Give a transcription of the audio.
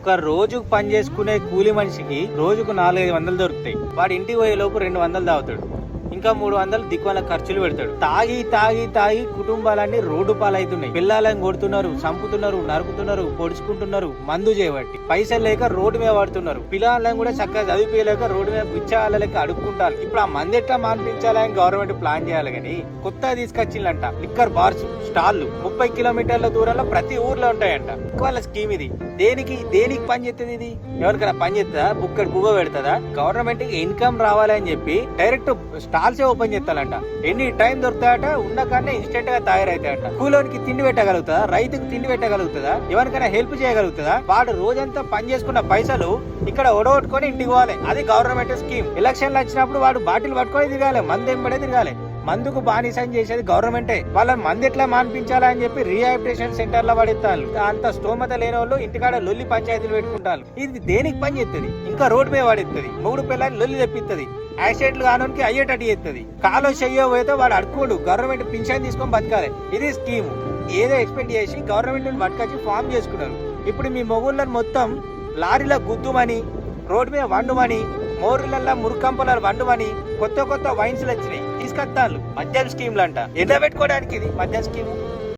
ఒక రోజుకు పని చేసుకునే కూలి మనిషికి రోజుకు 400-500 దొరుకుతాయి. వాడి ఇంటికి పోయే లోపు 200 తాగుతాడు, ఇంకా 300 దిక్కువల ఖర్చులు పెడతాడు. తాగి తాగి తాగి కుటుంబాలన్నీ రోడ్డు పాలవుతున్నాయి. పిల్లలను కొడుతున్నారు, చంపుతున్నారు, నరుకుతున్నారు, పొడుచుకుంటున్నారు. మందు చేయబట్టి పైసలు లేక రోడ్డు మీద పడుతున్నారు. పిల్లలను కూడా చక్కగా చదివిపోయలేక రోడ్డు మీద పిచ్చాలకి అడుక్కుంటారు. ఇప్పుడు ఆ మంది ఎట్లా మాన్పించాలని గవర్నమెంట్ ప్లాన్ చేయాలి. కానీ కొత్తగా తీసుకొచ్చిందంట లిక్కర్ బార్స్ స్టాల్లు 30 కిలోమీటర్ల దూరంలో ప్రతి ఊర్లో ఉంటాయంట. వాళ్ళ స్కీమ్ ఇది. దేనికి పని చేస్తుంది? ఇది ఎవరికైనా పని చేస్తుందా? బుక్కడి గువ్వ పెడుతుందా? గవర్నమెంట్ కి ఇన్కమ్ రావాలని చెప్పి డైరెక్ట్ స్టాల్సే ఓపెన్ చేస్తారంట. ఎన్ని టైం దొరుకుతాయట, ఉన్న కానీ ఇన్స్టెంట్ గా తయారైతాయంట. కూలోనికి తిండి పెట్టగలుగుతుందా? రైతుకు తిండి పెట్టగలుగుతుందా? ఎవరికైనా హెల్ప్ చేయగలుగుతుందా? వాడు రోజంతా పని చేసుకున్న పైసలు ఇక్కడ ఒడగొట్టుకొని ఇంటికి పోవాలి. అది గవర్నమెంట్ స్కీమ్. ఎలక్షన్లు వచ్చినప్పుడు వాడు బాటిల్ పట్టుకొని తిరగాలి, మందు ఎంబడే తిరగాలి. మందుకు బానిసం చేసేది గవర్నమెంటే. వాళ్ళని మంది ఎట్లా మాన్పించాలని చెప్పి రీహాబిలిటేషన్ సెంటర్ లో పడేస్తారు. అంత స్తోమత లేని వాళ్ళు ఇంటికాడ లొల్లి పంచాయతీలు పెట్టుకుంటారు. ఇది దేనికి పని చేస్తుంది? ఇంకా రోడ్డు మీద పడేస్తుంది. 3 పిల్లలు లొల్లి తెప్పిస్తుంది. యాక్సిడెంట్లు కానోనికి అయ్యేటట్టు చేస్తుంది. కాలో చెయ్యో పోతే వాడు అడుకోడు. గవర్నమెంట్ పింఛన్ తీసుకొని బతకాలి. ఇది స్కీమ్. ఏదో ఎక్స్పెక్ట్ చేసి గవర్నమెంట్ పట్టుకొచ్చి ఫామ్ చేసుకున్నారు. ఇప్పుడు మీ మొగుళ్ళని మొత్తం లారీలో గుద్దుమని, రోడ్డు మీద వండుమని, మోర్లల్లో మురుకంపలను వండుమని కొత్త వైన్స్ వచ్చినాయి తీసుకొస్తారు. మద్యం స్కీమ్లు అంట. ఎట్లా పెట్టుకోవడానికి ఇది మద్యం స్కీమ్?